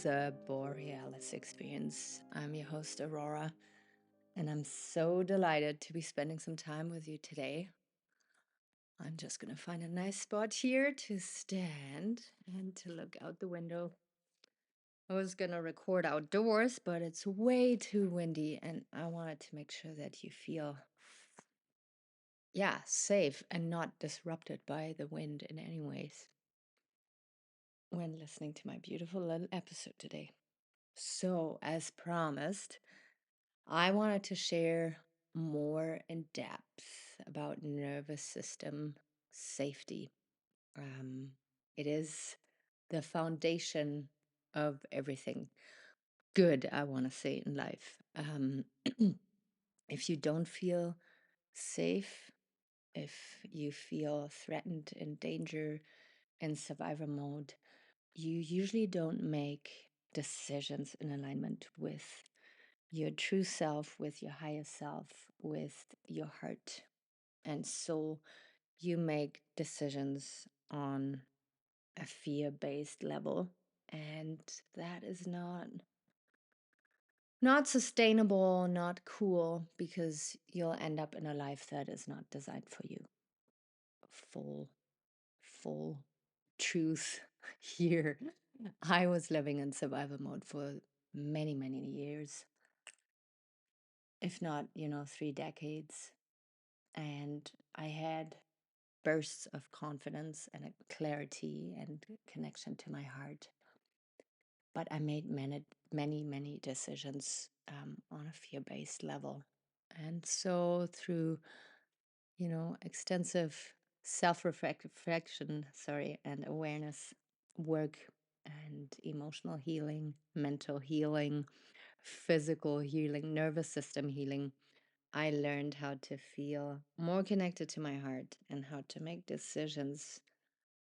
the Borealis Experience. I'm your host, Aurora, and I'm so delighted to be spending some time with you today. I'm just going to find a nice spot here to stand and to look out the window. I was going to record outdoors, but it's way too windy, and I wanted to make sure that you feel, safe and not disrupted by the wind in any ways when listening to my beautiful little episode today. So, as promised, I wanted to share more in depth about nervous system safety. Um, it is the foundation of everything good, I want to say, in life. If you don't feel safe, if you feel threatened, in danger, in survivor mode, you usually don't make decisions in alignment with your true self, with your higher self, with your heart and soul. You make decisions on a fear-based level, and that is not sustainable, not cool, because you'll end up in a life that is not designed for you. Full truth here. I was living in survival mode for many years, if not, 3 decades. And I had bursts of confidence and a clarity and connection to my heart. But I made many decisions on a fear-based level. And so through, extensive self-reflection, and awareness work and emotional healing, mental healing, physical healing, nervous system healing, I learned how to feel more connected to my heart and how to make decisions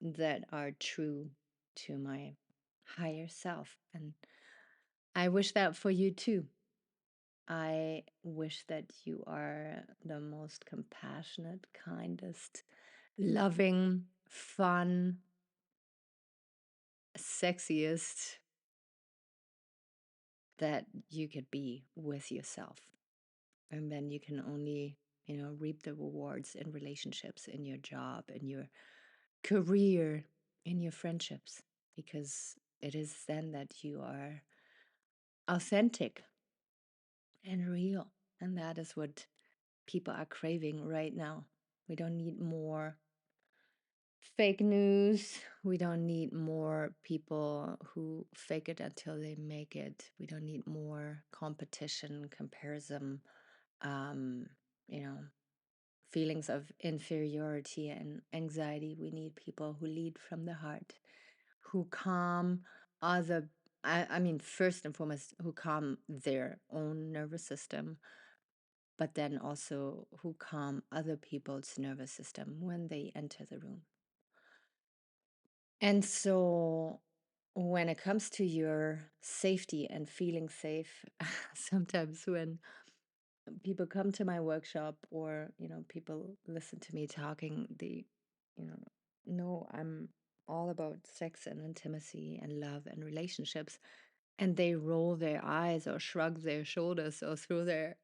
that are true to my higher self. And I wish that for you too. I wish that you are the most compassionate, kindest, loving, fun, sexiest that you could be with yourself. And then you can only, reap the rewards in relationships, in your job, in your career, in your friendships, because it is then that you are authentic and real. And that is what people are craving right now. We don't need more fake news. We don't need more people who fake it until they make it. We don't need more competition, comparison, um, you know, feelings of inferiority and anxiety. We need people who lead from the heart, who calm other, I mean, first and foremost, who calm their own nervous system, but then also who calm other people's nervous system when they enter the room. And so when it comes to your safety and feeling safe, sometimes when people come to my workshop or, people listen to me talking, they, you know I'm all about sex and intimacy and love and relationships. And they roll their eyes or shrug their shoulders or throw their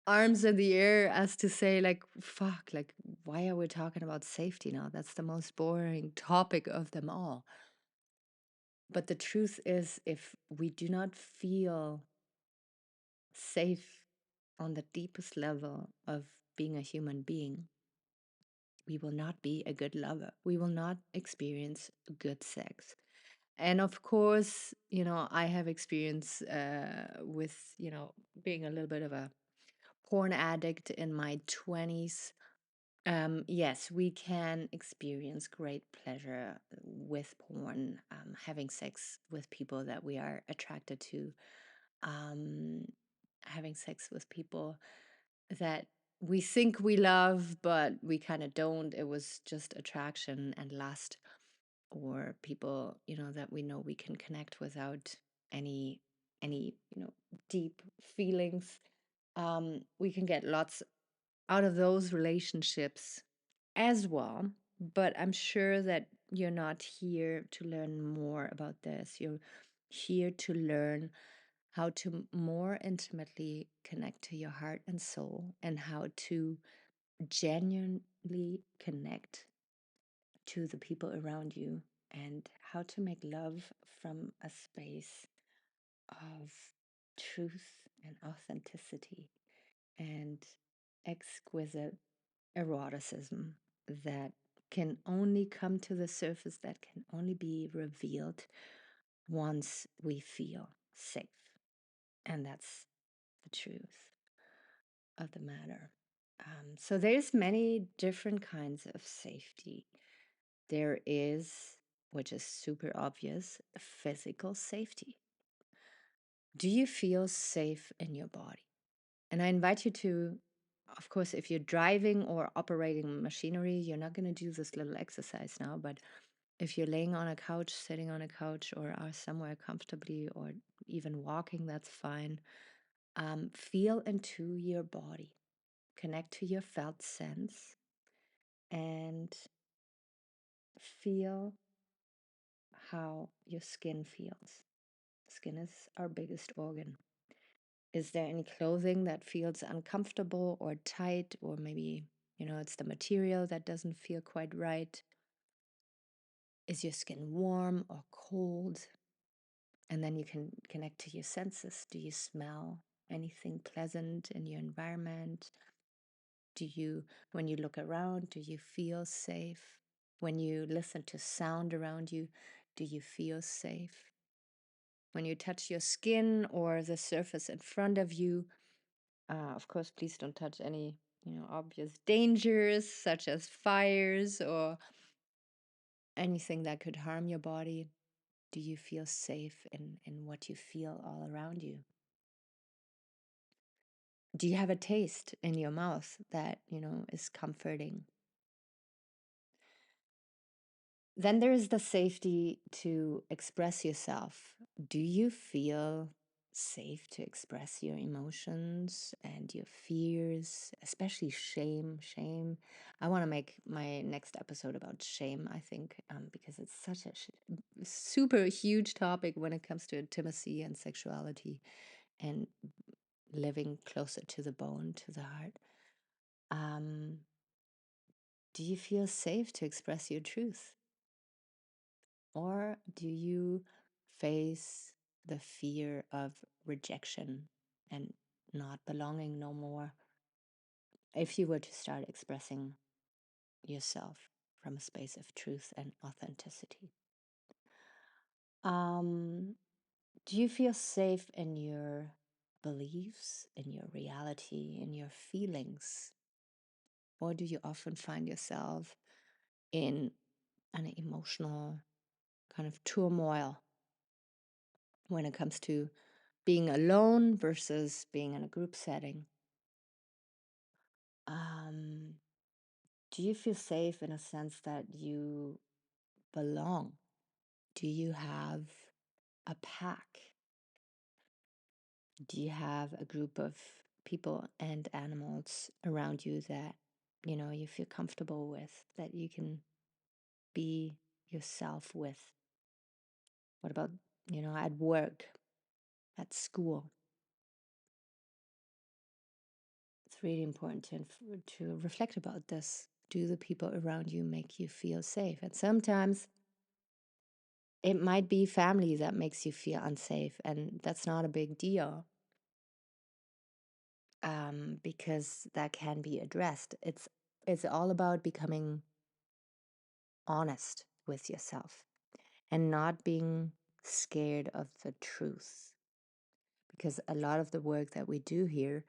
arms in the air as to say, like, fuck, like, why are we talking about safety now? That's the most boring topic of them all. But the truth is, if we do not feel safe on the deepest level of being a human being, we will not be a good lover. We will not experience good sex. And of course, I have experience with, being a little bit of a porn addict in my 20s. Yes, we can experience great pleasure with porn, having sex with people that we are attracted to, um, having sex with people that we think we love, but we kind of don't. It was just attraction and lust, or people, that we know we can connect without any deep feelings. We can get lots out of those relationships as well. But I'm sure that you're not here to learn more about this. here to learn how to more intimately connect to your heart and soul, and how to genuinely connect to the people around you, and how to make love from a space of truth and authenticity and exquisite eroticism that can only come to the surface, that can only be revealed once we feel safe. And that's the truth of the matter. So there's many different kinds of safety. There is, which is super obvious, physical safety. Do you feel safe in your body? And I invite you to, of course, if you're driving or operating machinery, you're not going to do this little exercise now, but if you're laying on a couch, sitting on a couch, or are somewhere comfortably, or even walking, that's fine. Feel into your body, connect to your felt sense, and feel how your skin feels. Skin is our biggest organ. Is there any clothing that feels uncomfortable or tight, or maybe, it's the material that doesn't feel quite right? Is your skin warm or cold? And then you can connect to your senses. Do you smell anything pleasant in your environment? When you look around, do you feel safe? When you listen to sound around you, do you feel safe? When you touch your skin or the surface in front of you, of course, please don't touch any, obvious dangers such as fires or anything that could harm your body. Do you feel safe in what you feel all around you? Do you have a taste in your mouth that, is comforting? Then there is the safety to express yourself. Do you feel safe to express your emotions and your fears, especially shame? Shame. I want to make my next episode about shame, I think, because it's such a super huge topic when it comes to intimacy and sexuality and living closer to the bone, to the heart. Do you feel safe to express your truth? Or do you face the fear of rejection and not belonging no more if you were to start expressing yourself from a space of truth and authenticity? Um, do you feel safe in your beliefs, in your reality, in your feelings? Or do you often find yourself in an emotional kind of turmoil when it comes to being alone versus being in a group setting? Um, do you feel safe in a sense that you belong? Do you have a pack? Do you have a group of people and animals around you that, you feel comfortable with, that you can be yourself with? What about, at work, at school? It's really important to reflect about this. Do the people around you make you feel safe? And sometimes it might be family that makes you feel unsafe, and that's not a big deal, because that can be addressed. It's all about becoming honest with yourself and not being scared of the truth, because a lot of the work that we do here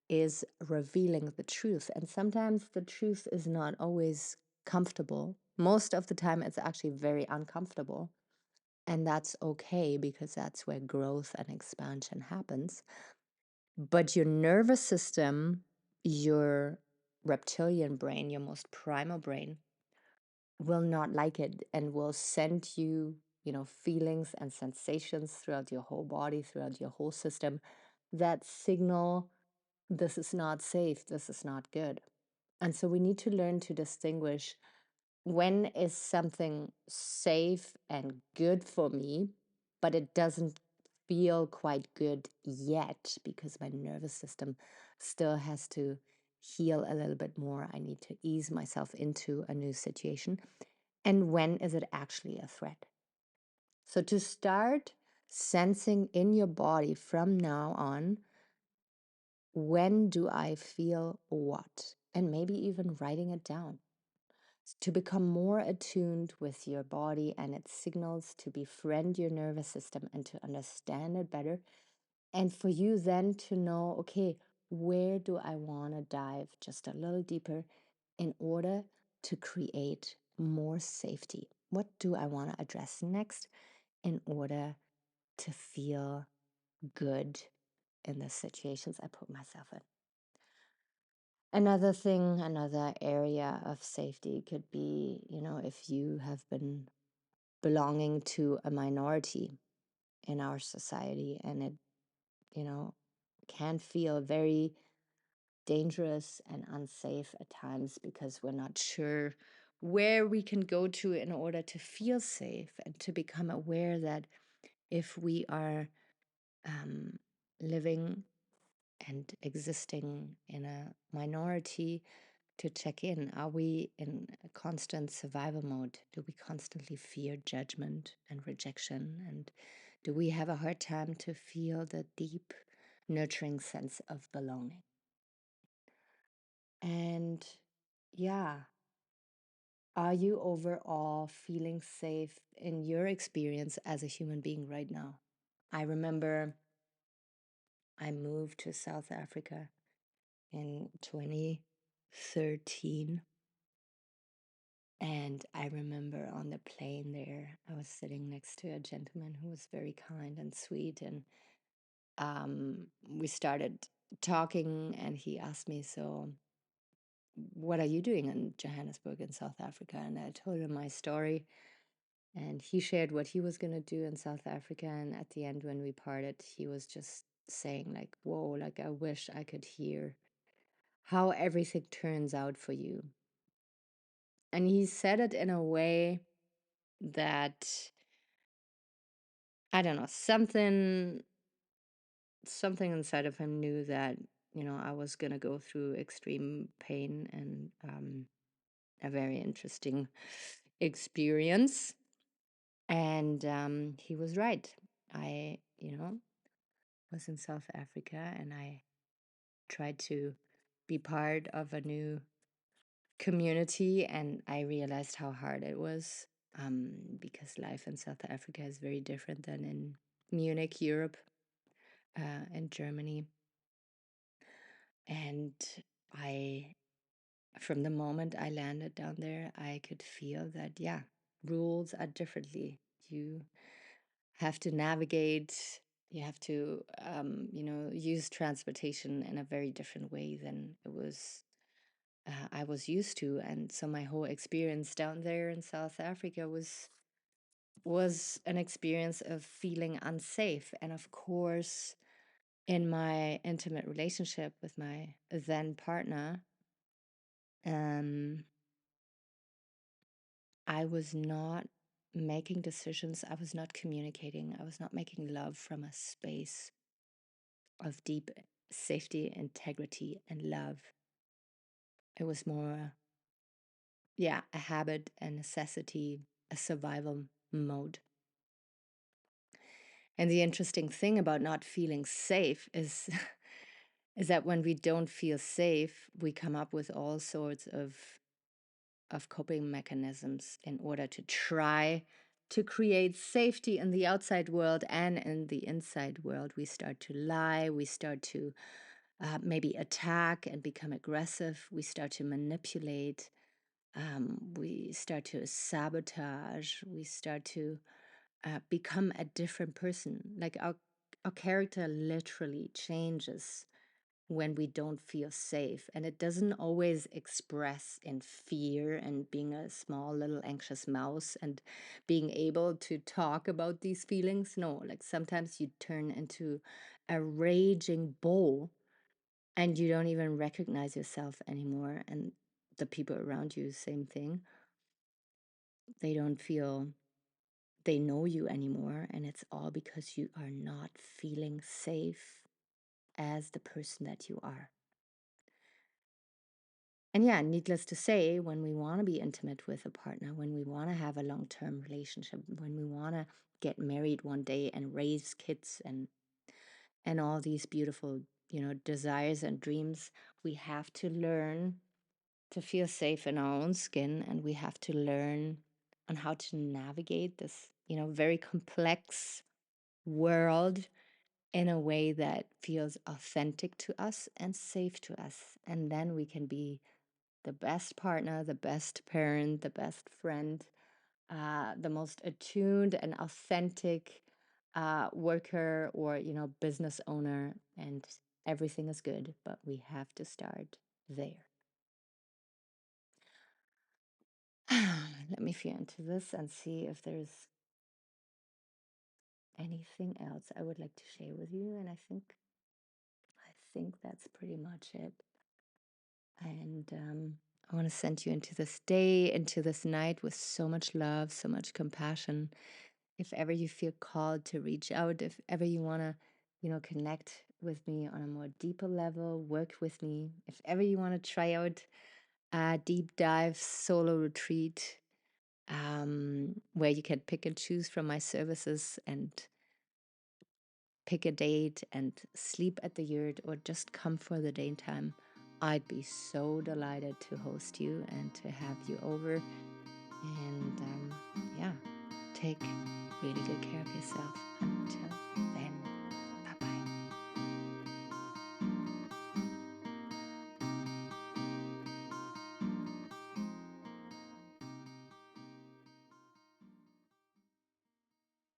is revealing the truth, and sometimes the truth is not always comfortable. Most of the time it's actually very uncomfortable, and that's okay, because that's where growth and expansion happens. But your nervous system, your reptilian brain, your most primal brain, will not like it and will send you, feelings and sensations throughout your whole body, throughout your whole system, that signal this is not safe, this is not good. And so we need to learn to distinguish, when is something safe and good for me, but it doesn't feel quite good yet because my nervous system still has to heal a little bit more. I need to ease myself into a new situation. And when is it actually a threat? So to start sensing in your body from now on, when do I feel what? And maybe even writing it down to become more attuned with your body and its signals, to befriend your nervous system and to understand it better. And for you then to know, okay, where do I want to dive just a little deeper in order to create more safety? What do I want to address next in order to feel good in the situations I put myself in? Another thing, another area of safety could be, if you have been belonging to a minority in our society and it, you know, can feel very dangerous and unsafe at times because we're not sure where we can go to in order to feel safe and to become aware that if we are um, living and existing in a minority, to check in. Are we in a constant survival mode? Do we constantly fear judgment and rejection? And do we have a hard time to feel the deep, nurturing sense of belonging? And yeah, are you overall feeling safe in your experience as a human being right now? I remember I moved to South Africa in 2013. And I remember on the plane there, I was sitting next to a gentleman who was very kind and sweet. And we started talking, and he asked me, "So, what are you doing in Johannesburg in South Africa?" And I told him my story. And he shared what he was going to do in South Africa. And at the end, when we parted, he was just saying, like, whoa, like, I wish I could hear how everything turns out for you. And he said it in a way that, I don't know, something inside of him knew that, I was gonna go through extreme pain and a very interesting experience. And he was right. I, was in South Africa and I tried to be part of a new community, and I realized how hard it was, because life in South Africa is very different than in Munich, Europe, and Germany. And I, from the moment I landed down there, I could feel that, yeah, rules are differently. You have to navigate, you have to, use transportation in a very different way than I was used to. And so my whole experience down there in South Africa was an experience of feeling unsafe. And of course, in my intimate relationship with my then partner, um, I was not making decisions. I was not communicating. I was not making love from a space of deep safety, integrity, and love. It was more, yeah, a habit, a necessity, a survival mode. And the interesting thing about not feeling safe is is that when we don't feel safe, we come up with all sorts of coping mechanisms in order to try to create safety in the outside world and in the inside world. We start to lie, we start to maybe attack and become aggressive, we start to manipulate, we start to sabotage, we start to become a different person. Like our character literally changes when we don't feel safe. And it doesn't always express in fear and being a small little anxious mouse and being able to talk about these feelings. No, like sometimes you turn into a raging bull and you don't even recognize yourself anymore. And the people around you, same thing. They don't feel they know you anymore, and it's all because you are not feeling safe as the person that you are. And yeah, needless to say, when we want to be intimate with a partner, when we want to have a long-term relationship, when we want to get married one day and raise kids and all these beautiful, desires and dreams, we have to learn to feel safe in our own skin, and we have to learn on how to navigate this, very complex world in a way that feels authentic to us and safe to us. And then we can be the best partner, the best parent, the best friend, the most attuned and authentic worker or, business owner. And everything is good, but we have to start there. Let me feel into this and see if there's anything else I would like to share with you. And I think that's pretty much it. And I want to send you into this day, into this night with so much love, so much compassion. If ever you feel called to reach out, if ever you want to, connect with me on a more deeper level, work with me, if ever you want to try out a deep dive solo retreat, where you can pick and choose from my services and pick a date and sleep at the yurt or just come for the daytime, I'd be so delighted to host you and to have you over. And yeah, take really good care of yourself. Until